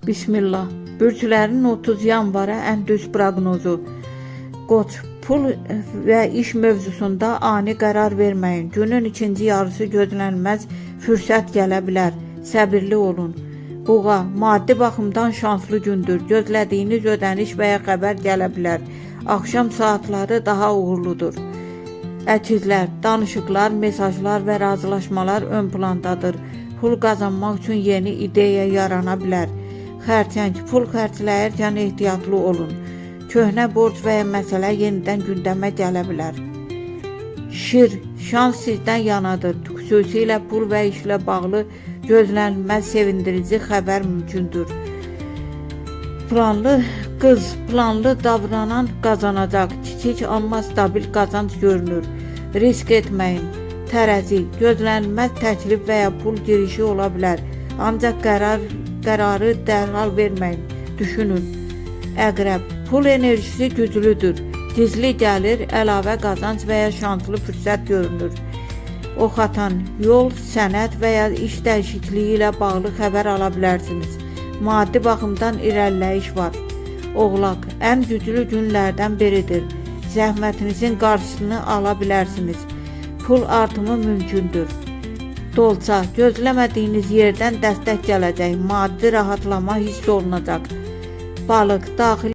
Bismillah. Bürclərin 30 yanvara ən düz proqnozu. Qoç, pul və iş mövzusunda ani qərar verməyin. Günün ikinci yarısı gözlənilməz fürsət gələ bilər. Səbirli olun. Boğa, maddi baxımdan şanslı gündür. Gözlədiyiniz ödəniş və ya xəbər gələ bilər. Axşam saatları daha uğurludur. Əkizlər, danışıqlar, mesajlar və razılaşmalar ön plandadır. Pul qazanmaq üçün yeni ideya yarana bilər. Xərçəng, pul xərcləyərkən ehtiyatlı olun. Köhnə borc və ya məsələ yenidən gündəmə gələ bilər. Şir, şans sizdən yanadır. Xüsusilə pul və işlə bağlı gözlənilməz sevindirici xəbər mümkündür. Planlı qız, planlı davranan qazanacaq. Kiçik amma stabil qazanc görünür. Risk etməyin. Tərəzi, gözlənilməz təklif və ya pul girişi ola bilər. Ancaq qərarı dərhal verməyin. Düşünün. Əqrəb, pul enerjisi güclüdür. Gizli gəlir, əlavə qazanc və ya şanslı fürsət görünür. Oxatan, yol, sənəd və ya iş dəyişikliyi ilə bağlı xəbər ala bilərsiniz. Maddi baxımdan irəliləyiş var. Oğlaq, ən güclü günlərdən biridir. Zəhmətinizin qarşısını ala bilərsiniz. Pul artımı mümkündür. Dolça, gözləmədiyiniz yerdən dəstək gələcək. Maddi rahatlama hiss olunacaq. Balıq, daxili